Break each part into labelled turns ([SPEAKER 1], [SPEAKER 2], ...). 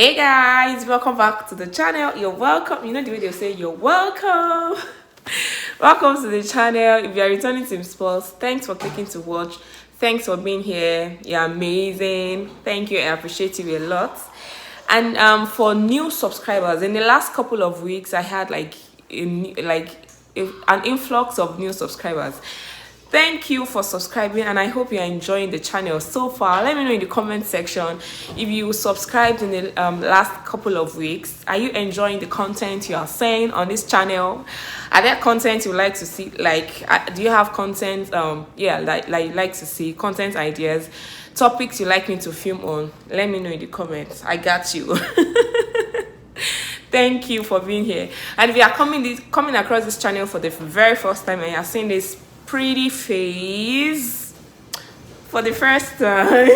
[SPEAKER 1] Hey guys, welcome back to the channel. You're welcome. You know the way they say you're welcome. Welcome to the channel. If you are returning to Sports, thanks for clicking to watch. Thanks for being here. You're amazing. Thank you. I appreciate you a lot. And for new subscribers, in the last couple of weeks, I had an influx of new subscribers. Thank you for subscribing, and I hope you're enjoying the channel so far. Let me know in the comment section if you subscribed in the last couple of weeks. Are you enjoying the content you are saying on this channel? Are there content you like to see? Do you have content like to see content ideas, topics you like me to film on? Let me know in the comments. I got you. Thank you for being here. And if you are coming across this channel for the very first time and you are seeing this pretty face for the first time,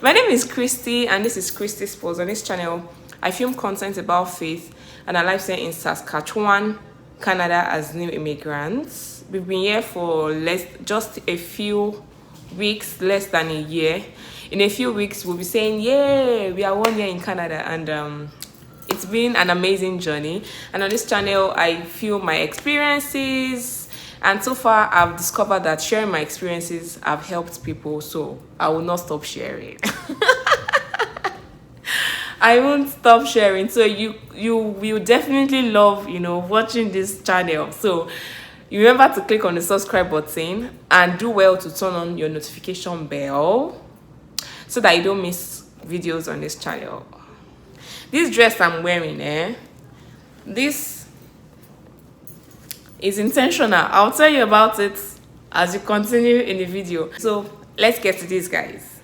[SPEAKER 1] my name is Christy and this is Christy Sports. On this channel I film content about faith and our lifestyle in Saskatchewan, Canada as new immigrants. We've been here for just a few weeks, less than a year. In a few weeks we'll be saying, yeah, we are 1 year in Canada, and it's been an amazing journey. And on this channel I film my experiences, and so far I've discovered that sharing my experiences have helped people, so I will not stop sharing. I won't stop sharing. So you will definitely love watching this channel. So you remember to click on the subscribe button and do well to turn on your notification bell so that you don't miss videos on this channel. This dress I'm wearing, this is intentional. I'll tell you about it as you continue in the video. So let's get to this, guys.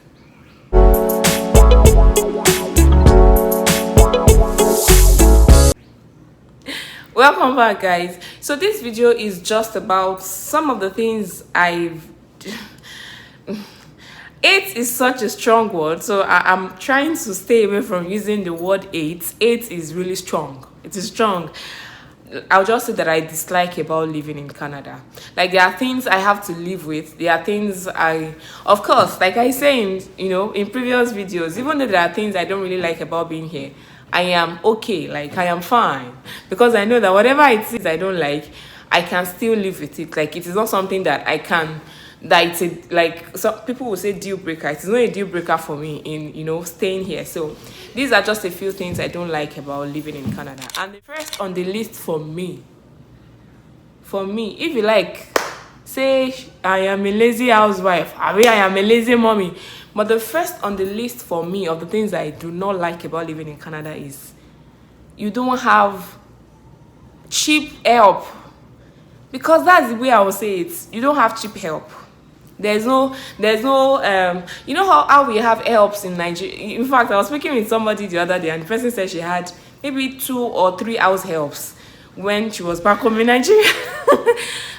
[SPEAKER 1] Welcome back, guys. So this video is just about some of the things I've Eight is such a strong word, so I'm trying to stay away from using the word eight. Eight is really strong. It is strong. I'll just say that I dislike about living in Canada. Like, there are things I have to live with. There are things of course, like I say in previous videos, even though there are things I don't really like about being here, I am okay. Like, I am fine, because I know that whatever it is I don't like, I can still live with it. Like, it is not something that I can, that it's like some people will say deal breaker. It's not a deal breaker for me in staying here. So these are just a few things I don't like about living in Canada. And the first on the list for me, if you like, say I am a lazy housewife, I am a lazy mommy, but the first on the list for me of the things I do not like about living in Canada is you don't have cheap help. Because that's the way I would say it. You don't have cheap help. There's no you know how we have helps in Nigeria. In fact, I was speaking with somebody the other day and the person said she had maybe 2 or 3 house helps when she was back home in Nigeria.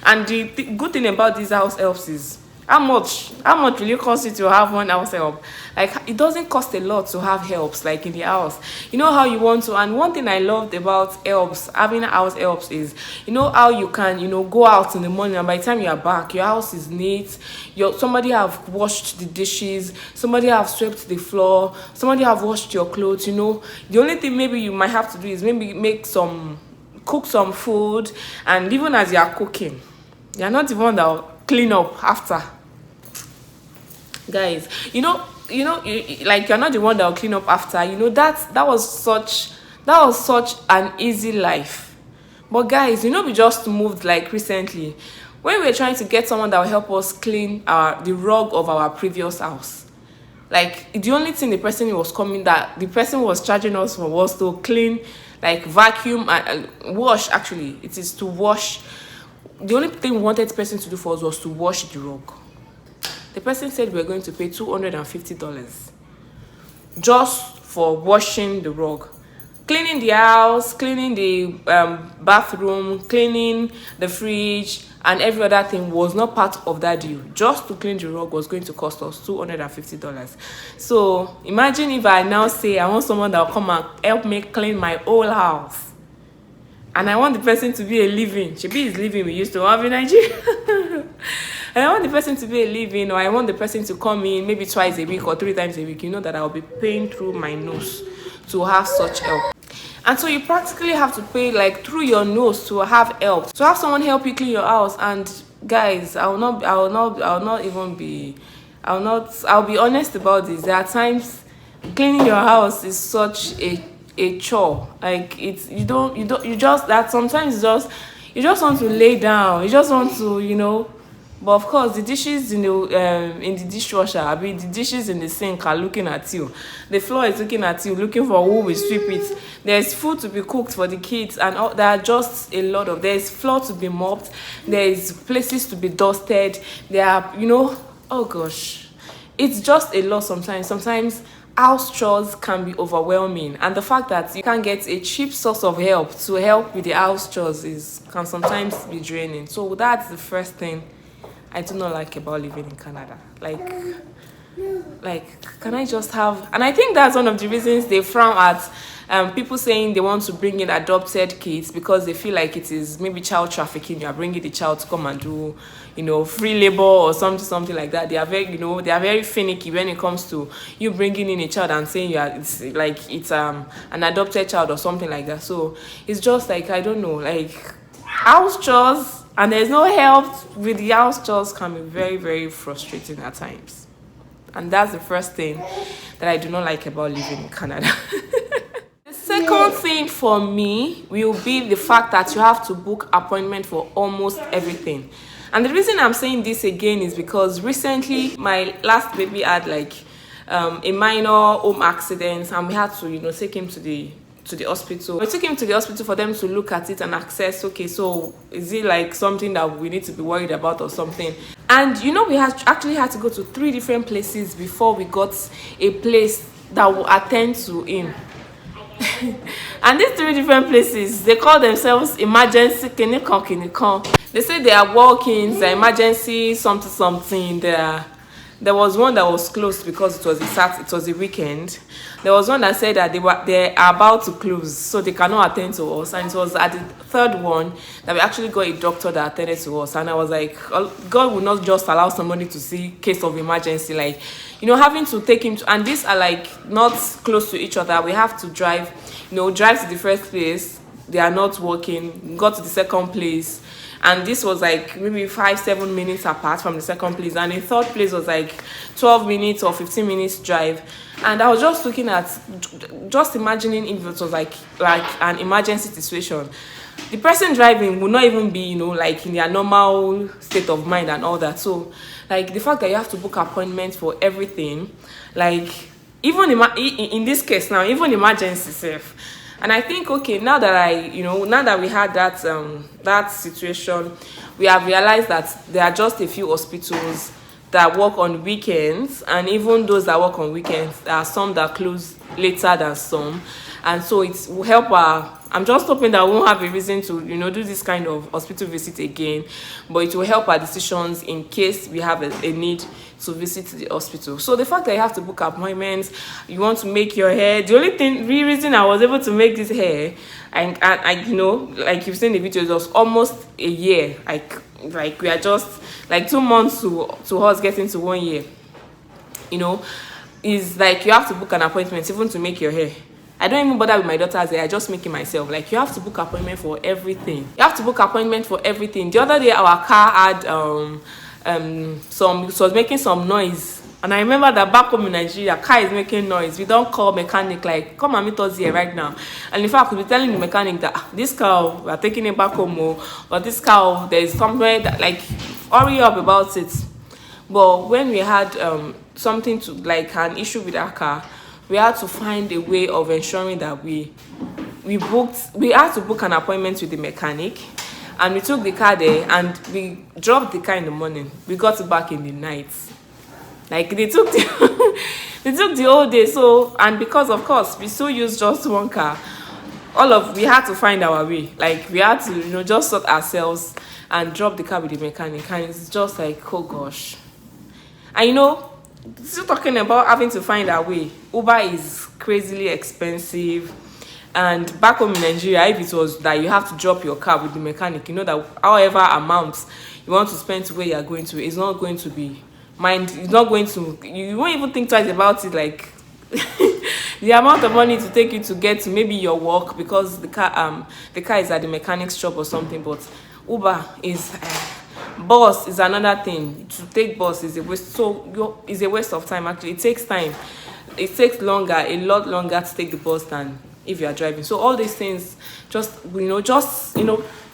[SPEAKER 1] And the good thing about these house helps is how much will it cost you to have one house help? Like, it doesn't cost a lot to have helps, like in the house. You know how you want to. And one thing I loved about helps, having house helps, is how you can go out in the morning and by the time you are back, your house is neat. Somebody have washed the dishes, somebody have swept the floor, somebody have washed your clothes. The only thing maybe you might have to do is maybe cook some food, and even as you are cooking, you're not the one that will clean up after. Guys, you're not the one that will clean up after. That was such an easy life. But guys, we just moved like recently when we were trying to get someone that will help us clean the rug of our previous house. Like, the only thing the person was charging us for was to clean, like vacuum and wash. Actually, it is to wash. The only thing we wanted the person to do for us was to wash the rug. The person said we were going to pay $250 just for washing the rug. Cleaning the house, cleaning the bathroom, cleaning the fridge, and every other thing was not part of that deal. Just to clean the rug was going to cost us $250. So imagine if I now say I want someone that will come and help me clean my whole house, and I want the person to be a living. Shebi is living we used to have in Nigeria. And I want the person to be a living, or I want the person to come in maybe twice a week or 3 times a week. That I'll be paying through my nose to have such help. And so you practically have to pay like through your nose to have help, to have someone help you clean your house. And guys, I'll be honest about this. There are times cleaning your house is such a chore. Like it's you just that sometimes you just want to lay down, you just want to, but of course, the dishes in the dishwasher, the dishes in the sink are looking at you. The floor is looking at you, looking for who will sweep it. There's food to be cooked for the kids, and there are just a lot of. There's floor to be mopped. There's places to be dusted. There are, oh gosh, it's just a lot sometimes. Sometimes house chores can be overwhelming, and the fact that you can't get a cheap source of help to help with the house chores can sometimes be draining. So that's the first thing I do not like about living in Canada. Like, can I just have? And I think that's one of the reasons they frown at people saying they want to bring in adopted kids, because they feel like it is maybe child trafficking. You are bringing the child to come and do, free labor or something like that. They are very finicky when it comes to you bringing in a child and saying it's an adopted child or something like that. So it's just like, I don't know, like house chores. And there's no help with the house chores can be very, very frustrating at times. And that's the first thing that I do not like about living in Canada. The second thing for me will be the fact that you have to book appointment for almost everything. And the reason I'm saying this again is because recently my last baby had a minor home accident, and we had to take him to the hospital. We took him to the hospital for them to look at it and assess, okay, so is it like something that we need to be worried about or something? And we actually had to go to 3 different places before we got a place that will attend to him. And these 3 different places, they call themselves emergency clinic. They say they are walk-ins, they're emergency something. There was one that was closed because it was a weekend. There was one that said that they are about to close, so they cannot attend to us. And it was at the 3rd one that we actually got a doctor that attended to us. And I was like, God will not just allow somebody to see case of emergency, having to take him to, and these are not close to each other. We have to drive to the first place. They are not working. Got to the second place. And this was maybe 5-7 minutes apart from the second place, and the third place was 12 minutes or 15 minutes drive. And I was just looking at, just imagining if it was like an emergency situation. The person driving would not even be, in their normal state of mind and all that. So, the fact that you have to book appointments for everything, even in this case now, even emergency safe. And I think, okay, now that we had that situation, we have realized that there are just a few hospitals that work on weekends, and even those that work on weekends, there are some that close later than some. And so it will help I'm just hoping that we won't have a reason to, do this kind of hospital visit again, but it will help our decisions in case we have a need to visit the hospital. So the fact that you have to book appointments, you want to make your hair, the only reason I was able to make this hair, and like you've seen the video, it was almost a year. We are just 2 months to us getting to 1 year. Is you have to book an appointment even to make your hair. I don't even bother with my daughter's hair. I just make it myself. You have to book appointment for everything. You have to book appointment for everything. The other day, our car had it was making some noise, and I remember that back home in Nigeria, car is making noise. We don't call mechanic come and meet us here right now. And in fact, I could be telling the mechanic that this car, we are taking it back home, or this car, there is somewhere that hurry up about it. But when we had something to an issue with our car, we had to find a way of ensuring that we had to book an appointment with the mechanic, and we took the car there, and we dropped the car in the morning. We got it back in the night. They took the whole day. So, and because of course we still use just one car, we had to find our way. We had to just sort ourselves and drop the car with the mechanic, and it's just oh gosh. And still talking about having to find our way, Uber is crazily expensive. And back home in Nigeria, if it was that you have to drop your car with the mechanic, that however amount you want to spend to where you are going to, it's not going to be you won't even think twice about it. the amount of money to take you to get to maybe your work, because the car is at the mechanic's shop or something. But Uber is bus is another thing. To take bus is a waste. So it's a waste of time. Actually, it takes time. It takes longer, a lot longer to take the bus than if you are driving. So all these things just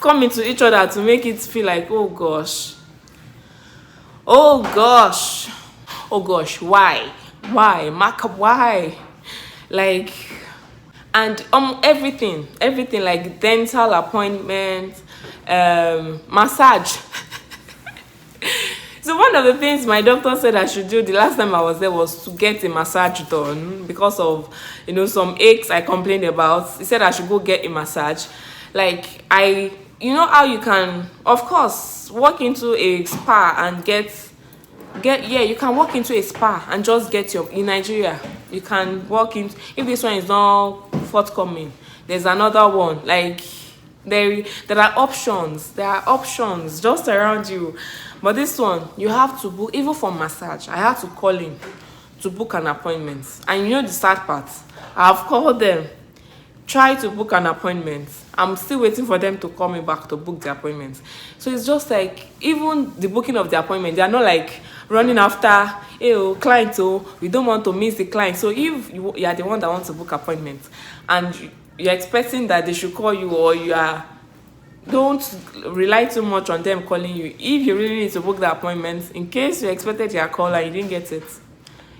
[SPEAKER 1] come into each other to make it feel like, oh gosh, why mark up, why, like, and everything like dental appointment, massage. So one of the things my doctor said I should do the last time I was there was to get a massage done because of some aches I complained about. He said I should go get a massage. Like, how you can, of course, walk into a spa and you can walk into a spa and just get in Nigeria. You can walk in, if this one is not forthcoming, there's another one. Like, there are options just around you. But this one, you have to book. Even for massage, I had to call in to book an appointment. And the sad part, I've called them, try to book an appointment. I'm still waiting for them to call me back to book the appointment. So it's just like, even the booking of the appointment, they are not like running after, client, we don't want to miss the client. So if you are the one that wants to book appointment and you're expecting that they should call you, or don't rely too much on them calling you. If you really need to book the appointment, in case you expected your call and you didn't get it,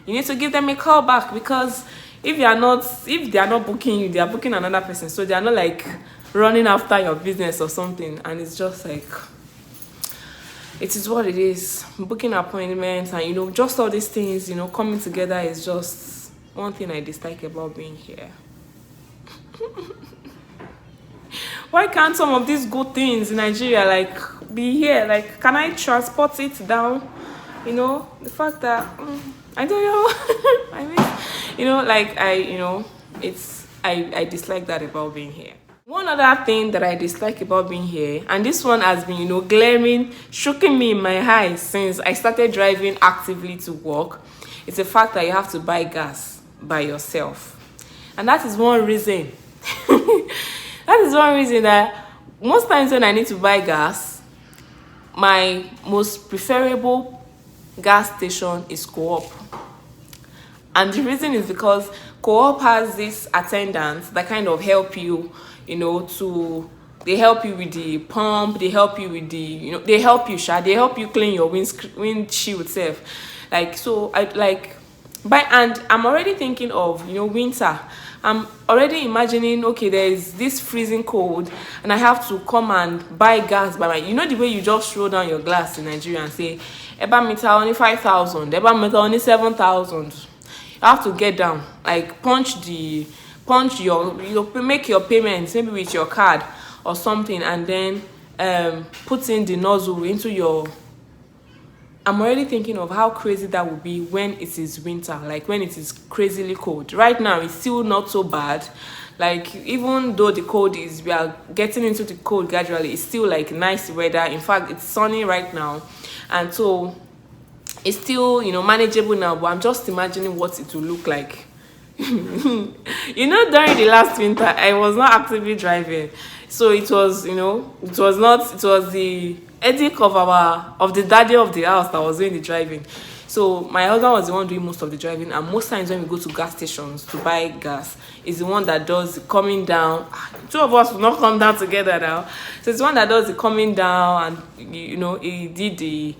[SPEAKER 1] you need to give them a call back, because if they are not booking you, they are booking another person. So they are not like running after your business or something. And it's just like, it is what it is. Booking appointments and just all these things coming together is just one thing I dislike about being here. Why can't some of these good things in Nigeria like be here? Like, can I transport it down? The fact that I don't know. I mean, I dislike that about being here. One other thing that I dislike about being here, and this one has been glaring, shooking me in my eyes since I started driving actively to work, is the fact that you have to buy gas by yourself. And that is one reason. That is one reason that most times when I need to buy gas, my most preferable gas station is Co-op. And the reason is because Co-op has this attendants that kind of help you, they help you with the pump, they help you with the, they help you clean your windshield self. Like, so and I'm already thinking of, winter. I'm already imagining, okay, there's this freezing cold and I have to come and buy gas by my, the way you just roll down your glass in Nigeria and say, Eba meter only 5,000, Eba meter only 7,000. You have to get down, like make your payments, maybe with your card or something, and then put in the nozzle into your, I'm already thinking of how crazy that would be when it is winter, like when it is crazily cold. Right now, it's still not so bad. Like, even though the cold is, we are getting into the cold gradually, it's still like nice weather. In fact, it's sunny right now. And so it's still, manageable now, but I'm just imagining what it will look like. During the last winter, I was not actively driving. So it was, it was the ethic of the daddy of the house that was doing the driving. So my husband was the one doing most of the driving, and most times when we go to gas stations to buy gas, is the one that does the coming down. Two of us will not come down together now. So it's the one that does the coming down, and he did it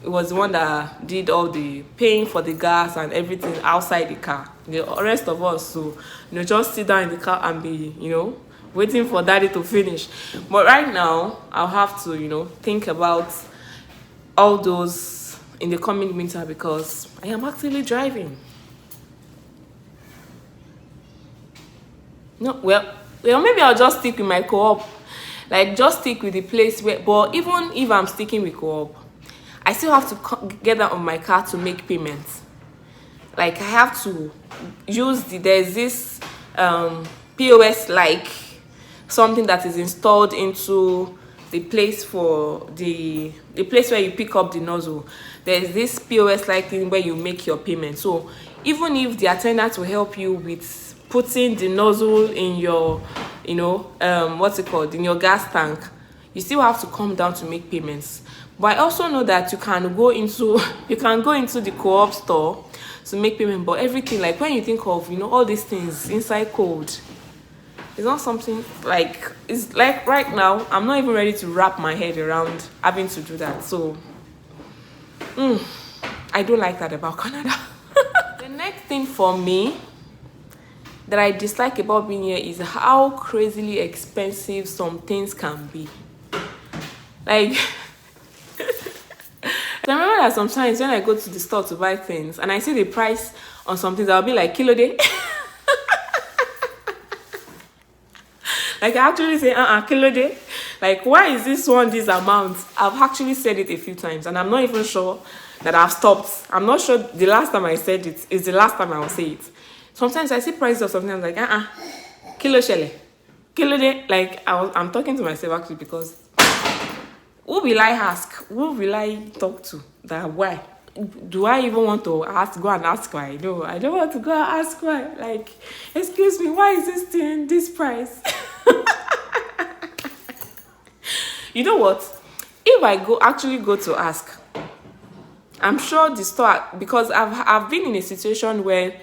[SPEAKER 1] was the one that did all the paying for the gas and everything outside the car. The rest of us, so just sit down in the car and be waiting for daddy to finish. But right now, I'll have to, think about all those in the coming winter because I am actively driving. Well, maybe I'll just stick with my Co-op. Like, just stick with the place where, but even if I'm sticking with Co-op, I still have to get out of my car to make payments. Like, I have to use there's this POS, like, something that is installed into the place for the place where you pick up the nozzle. There's this POS like thing where you make your payment. So even if the attendant will help you with putting the nozzle in your, what's it called, in your gas tank, you still have to come down to make payments. But I also know that you can go into the co-op store to make payment. But everything, like when you think of all these things inside code, it's not something like, it's like right now I'm not even ready to wrap my head around having to do that. So I don't like that about Canada. The next thing for me that I dislike about being here is how crazily expensive some things can be. Like I remember that sometimes when I go to the store to buy things and I see the price on some things, I'll be like, kilo day. Like I actually say, kilo day. Like, why is this one this amount? I've actually said it a few times and I'm not even sure that I've stopped. I'm not sure the last time I said it is the last time I will say it. Sometimes I see prices of something, I'm like, kilo shele. Kilo day. Like, I'm talking to myself actually, because who will I ask? Who will I talk to? That why? Do I even want to go and ask why? No, I don't want to go and ask why. Like, excuse me, why is this thing this price? You know what? If I actually go to ask, I'm sure the store, because I've been in a situation where,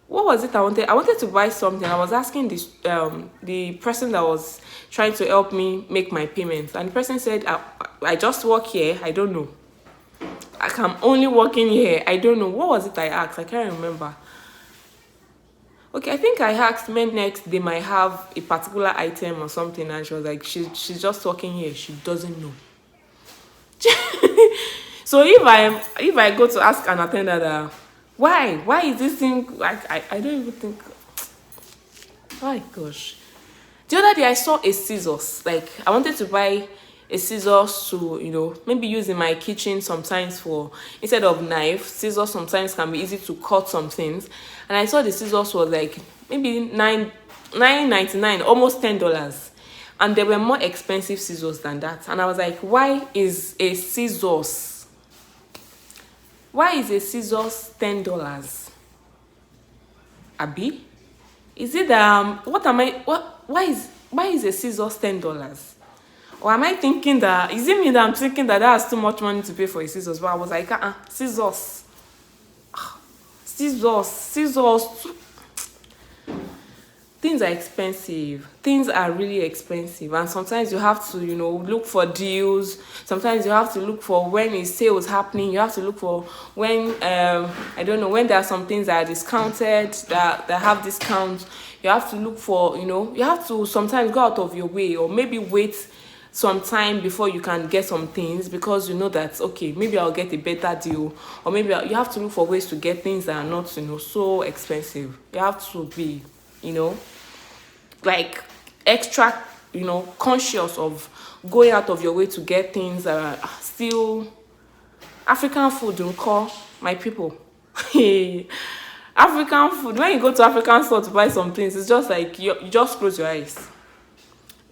[SPEAKER 1] what was it I wanted? I wanted to buy something. I was asking this the person that was trying to help me make my payments, and the person said, I just work here. I don't know. I'm only working here. I don't know. What was it I asked? I can't remember. Okay, I think I asked when next they might have a particular item or something, and she was like, she's just working here. She doesn't know. So if I go to ask an attendant, why is this thing, like, I don't even think. My gosh. The other day I saw a scissors. Like, I wanted to buy a scissors to maybe use in my kitchen sometimes, for instead of knife. Scissors sometimes can be easy to cut some things, and I saw the scissors was like maybe $9.99, almost $10, and there were more expensive scissors than that. And I was like, why is a scissors $10? Abi, is it why is a scissors $10? Or am I thinking that, is it me that I'm thinking that that's too much money to pay for a scissors? But I was like, scissors. Things are expensive. Things are really expensive. And sometimes you have to, look for deals. Sometimes you have to look for when a sale is happening. You have to look for when, I don't know, when there are some things that are discounted, that have discounts. You have to look for, you have to sometimes go out of your way, or maybe wait some time before you can get some things, because you know that, okay, maybe I'll get a better deal, or maybe you have to look for ways to get things that are not so expensive. You have to be like extra conscious of going out of your way to get things that are still African food. Don't call my people. African food, when you go to African store to buy some things, it's just like you just close your eyes.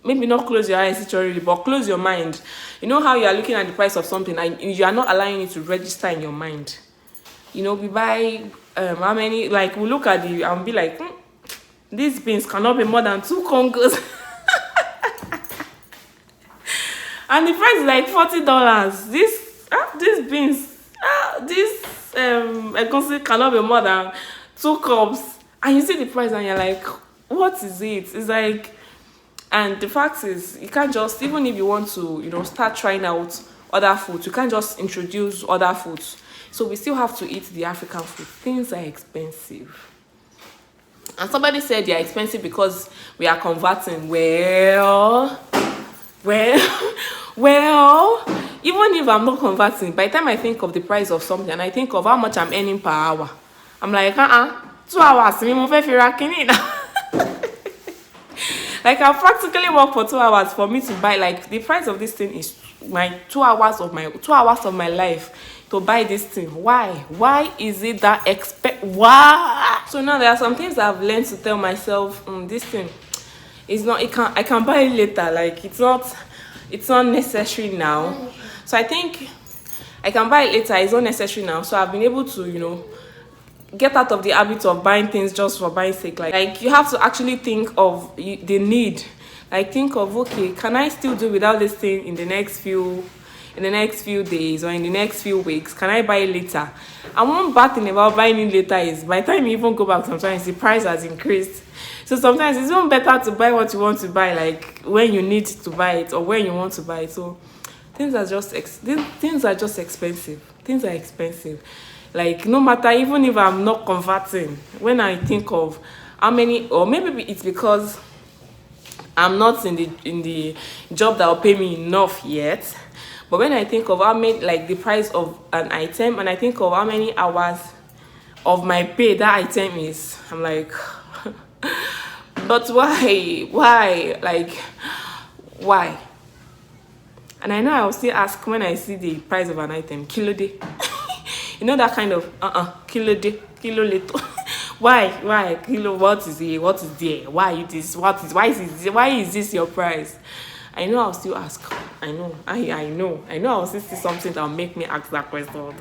[SPEAKER 1] Maybe not close your eyes literally, but close your mind. You know how you are looking at the price of something and you are not allowing it to register in your mind. We buy how many, like we look at the and be like, these beans cannot be more than 2 Congos. And the price is like $40. These beans, this egusi cannot be more than 2 cups. And you see the price and you're like, what is it? It's like, and the fact is, you can't just, even if you want to, start trying out other foods, you can't just introduce other foods. So we still have to eat the African food. Things are expensive. And somebody said they are expensive because we are converting. Well, even if I'm not converting, by the time I think of the price of something and I think of how much I'm earning per hour, I'm like, 2 hours, like I practically work for 2 hours for me to buy, like the price of this thing is my 2 hours of my life to buy this thing. Why is it that why? So now there are some things I've learned to tell myself, this thing is not, I can buy it later. Like it's not necessary now. So I think I can buy it later, it's not necessary now. So I've been able to, get out of the habit of buying things just for buying sake. Like you have to actually think of the need. Like think of, okay, can I still do without this thing in the next few days or in the next few weeks? Can I buy it later? And one bad thing about buying it later is by the time you even go back, sometimes the price has increased. So sometimes it's even better to buy what you want to buy, like when you need to buy it or when you want to buy it. So things are just expensive. Things are expensive. Like no matter, even if I'm not converting, when I think of how many, or maybe it's because I'm not in the job that will pay me enough yet. But when I think of how many, like the price of an item, and I think of how many hours of my pay that item is, I'm like, but why? Why? Like, why? And I know I will still ask when I see the price of an item, kilo day. You know that kind of kilo day, kilo little. Why kilo? What is it? What is there? Why is this? Why is this your price? I know I'll still ask. I know. I know. I will still see something that will make me ask that question.